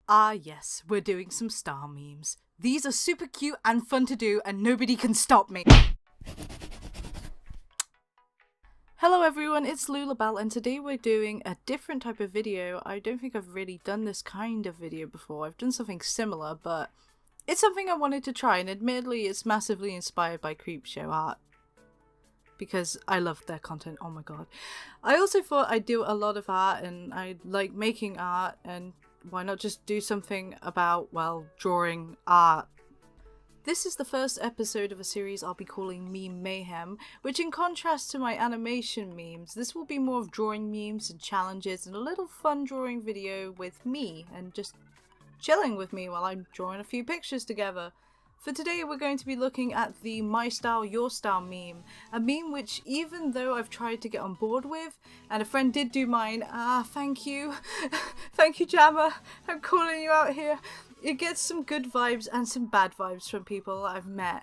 Ah yes, we're doing some star memes. These are super cute and fun to do and nobody can stop me. Hello everyone, it's Loulabelle and today we're doing a different type of video. I don't think I've really done this kind of video before. I've done something similar, but it's something I wanted to try, and admittedly it's massively inspired by Creepshow art. Because I loved their content, oh my god. I also thought I'd do a lot of art and I like making art, and why not just do something about, well, drawing art. This is the first episode of a series I'll be calling Meme Mayhem, which in contrast to my animation memes, this will be more of drawing memes and challenges and a little fun drawing video with me and just chilling with me while I'm drawing a few pictures together. For today we're going to be looking at the My Style Your Style meme, a meme which even though I've tried to get on board with, and a friend did do mine, thank you, thank you Jammer, I'm calling you out here, it gets some good vibes and some bad vibes from people I've met.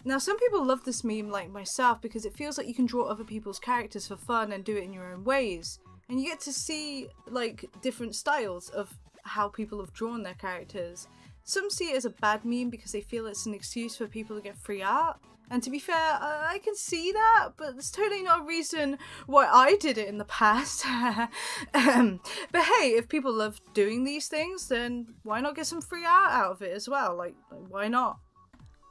Now some people love this meme like myself because it feels like you can draw other people's characters for fun and do it in your own ways, and you get to see like different styles of how people have drawn their characters. Some see it as a bad meme because they feel it's an excuse for people to get free art. And to be fair, I can see that, but it's totally not a reason why I did it in the past. But hey, if people love doing these things, then why not get some free art out of it as well? Like why not?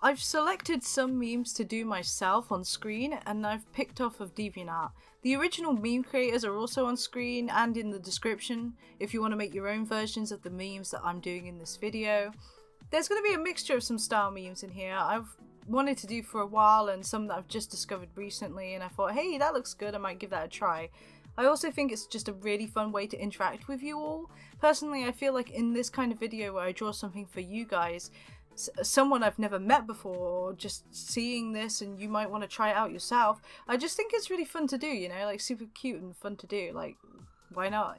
I've selected some memes to do myself on screen, and I've picked off of DeviantArt. The original meme creators are also on screen and in the description if you want to make your own versions of the memes that I'm doing in this video. There's going to be a mixture of some style memes in here I've wanted to do for a while and some that I've just discovered recently, and I thought, hey, that looks good, I might give that a try. I also think it's just a really fun way to interact with you all. Personally, I feel like in this kind of video where I draw something for you guys, someone I've never met before, or just seeing this and you might want to try it out yourself, I just think it's really fun to do, you know, like super cute and fun to do, like why not?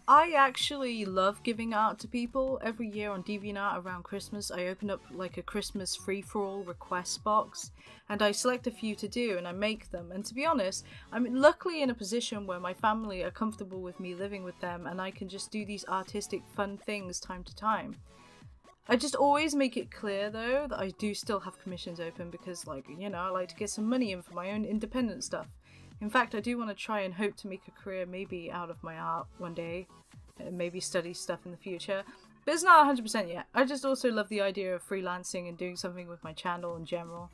I actually love giving art to people. Every year on DeviantArt around Christmas I open up like a Christmas free-for-all request box and I select a few to do and I make them, and to be honest I'm luckily in a position where my family are comfortable with me living with them and I can just do these artistic fun things time to time. I just always make it clear though that I do still have commissions open because, like, you know, I like to get some money in for my own independent stuff. In fact, I do want to try and hope to make a career maybe out of my art one day, and maybe study stuff in the future, but it's not 100% yet. I just also love the idea of freelancing and doing something with my channel in general.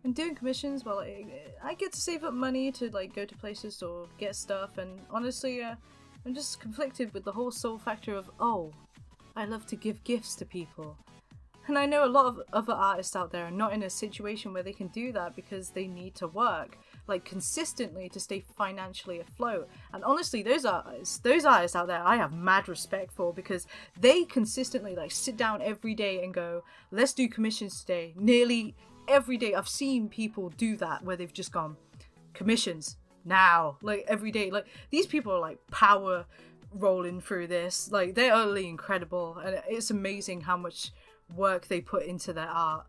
And doing commissions, well, I get to save up money to like go to places or get stuff, and honestly I'm just conflicted with the whole soul factor of, oh, I love to give gifts to people. And I know a lot of other artists out there are not in a situation where they can do that because they need to work, like, consistently to stay financially afloat. And honestly, those artists out there I have mad respect for, because they consistently like sit down every day and go, let's do commissions today. Nearly every day I've seen people do that, where they've just gone, commissions now, like every day. Like, these people are like power rolling through this, like they're utterly incredible, and it's amazing how much work they put into their art.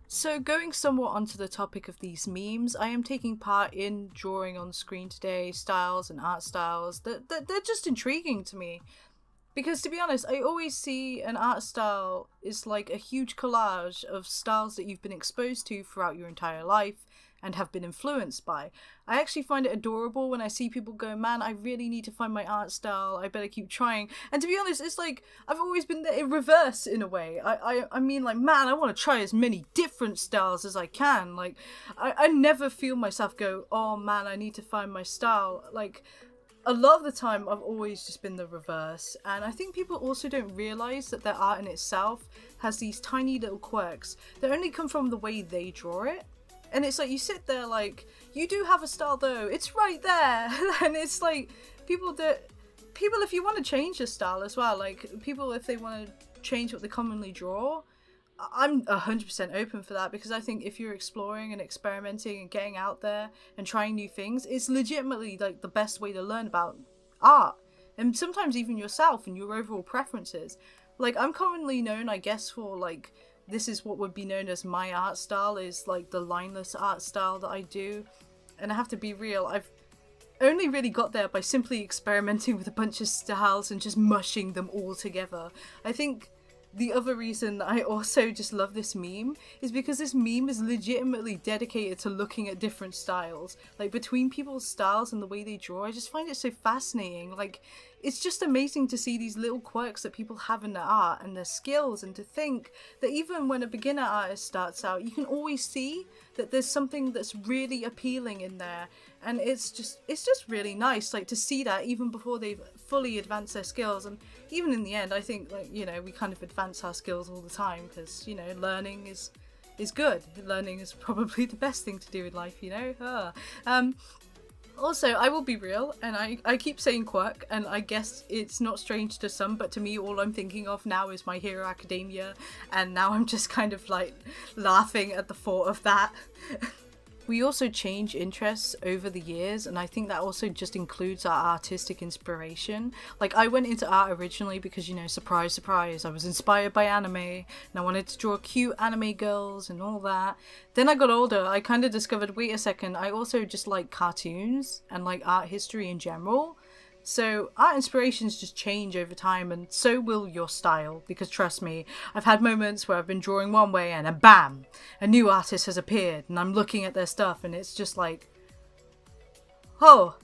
So going somewhat onto the topic of these memes, I am taking part in drawing on screen today styles and art styles that they're just intriguing to me, because to be honest I always see an art style is like a huge collage of styles that you've been exposed to throughout your entire life and have been influenced by. I actually find it adorable when I see people go, man, I really need to find my art style, I better keep trying. And to be honest, it's like I've always been there in reverse in a way. I mean, like, man, I want to try as many different styles as I can. Like, I never feel myself go, oh man, I need to find my style. Like, a lot of the time I've always just been the reverse, and I think people also don't realise that their art in itself has these tiny little quirks that only come from the way they draw it. And it's like, you sit there like, you do have a style though, it's right there. And it's like, people, if you want to change your style as well, like people, if they want to change what they commonly draw, I'm 100% open for that, because I think if you're exploring and experimenting and getting out there and trying new things, it's legitimately like the best way to learn about art, and sometimes even yourself and your overall preferences. Like, I'm commonly known, I guess, for like, this is what would be known as my art style, is like the lineless art style that I do. And I have to be real, only really got there by simply experimenting with a bunch of styles and just mushing them all together. I think the other reason I also just love this meme is because this meme is legitimately dedicated to looking at different styles. Like, between people's styles and the way they draw, I just find it so fascinating. Like, it's just amazing to see these little quirks that people have in their art and their skills, and to think that even when a beginner artist starts out, you can always see that there's something that's really appealing in there. And it's just really nice, like, to see that even before they've fully advanced their skills. And even in the end, I think, like, you know, we kind of advance our skills all the time, because, you know, learning is good. Learning is probably the best thing to do in life, you know? Also, I will be real, and I keep saying quirk, and I guess it's not strange to some, but to me, all I'm thinking of now is My Hero Academia, and now I'm just kind of, like, laughing at the thought of that. We also change interests over the years, and I think that also just includes our artistic inspiration. Like, I went into art originally because, you know, surprise, surprise, I was inspired by anime, and I wanted to draw cute anime girls and all that. Then I got older, I kind of discovered, wait a second, I also just like cartoons and like art history in general. So art inspirations just change over time, and so will your style, because trust me, I've had moments where I've been drawing one way and then bam, a new artist has appeared and I'm looking at their stuff and it's just like, oh.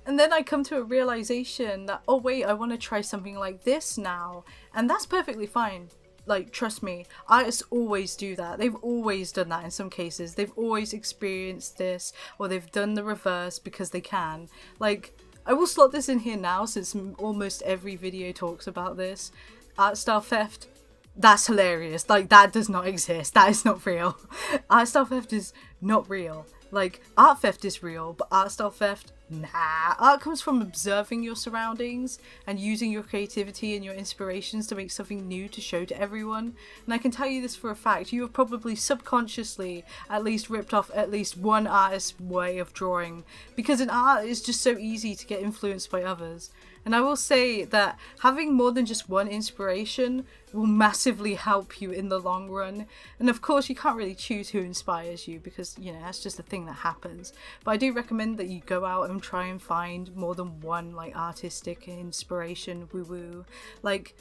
And then I come to a realization that, oh wait, I want to try something like this now, and that's perfectly fine. Like, trust me, artists always do that. They've always done that in some cases. They've always experienced this, or they've done the reverse because they can. Like, I will slot this in here now since almost every video talks about this. Art style theft, that's hilarious. Like, that does not exist. That is not real. Art style theft is not real. Like, art theft is real, but art style theft, nah. Art comes from observing your surroundings and using your creativity and your inspirations to make something new to show to everyone. And I can tell you this for a fact, you have probably subconsciously at least ripped off at least one artist's way of drawing, because in art it's just so easy to get influenced by others. And I will say that having more than just one inspiration will massively help you in the long run. And of course, you can't really choose who inspires you, because, you know, that's just a thing that happens. But I do recommend that you go out and try and find more than one, like, artistic inspiration, woo-woo. Like,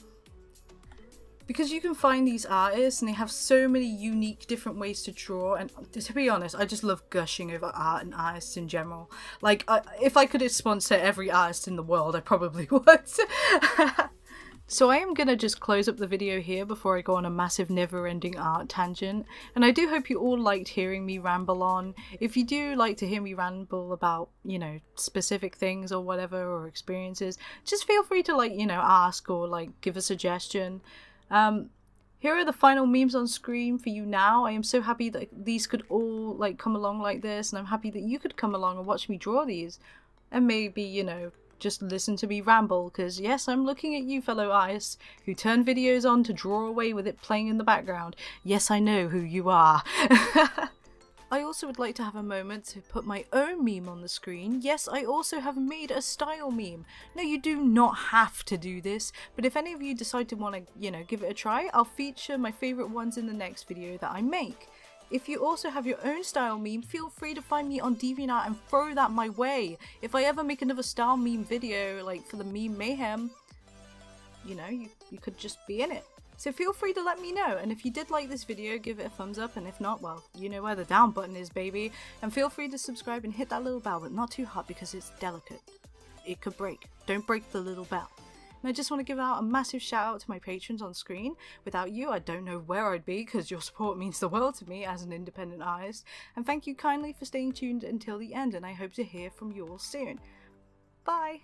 because you can find these artists and they have so many unique different ways to draw, and to be honest, I just love gushing over art and artists in general. Like, if I could sponsor every artist in the world, I probably would. So I am gonna just close up the video here before I go on a massive never-ending art tangent, and I do hope you all liked hearing me ramble on. If you do like to hear me ramble about, you know, specific things or whatever, or experiences, just feel free to, like, you know, ask or, like, give a suggestion. Here are the final memes on screen for you now. I am so happy that these could all, like, come along like this, and I'm happy that you could come along and watch me draw these, and maybe, you know, just listen to me ramble, because yes, I'm looking at you, fellow artists who turn videos on to draw away with it playing in the background. Yes, I know who you are. I also would like to have a moment to put my own meme on the screen. Yes, I also have made a style meme. No, you do not have to do this, but if any of you decide to want to, you know, give it a try, I'll feature my favourite ones in the next video that I make. If you also have your own style meme, feel free to find me on DeviantArt and throw that my way. If I ever make another style meme video, like for the meme mayhem, you know, you could just be in it. So feel free to let me know, and if you did like this video, give it a thumbs up, and if not, well, you know where the down button is, baby. And feel free to subscribe and hit that little bell, but not too hard because it's delicate. It could break. Don't break the little bell. And I just want to give out a massive shout out to my patrons on screen. Without you, I don't know where I'd be, because your support means the world to me as an independent artist. And thank you kindly for staying tuned until the end, and I hope to hear from you all soon. Bye!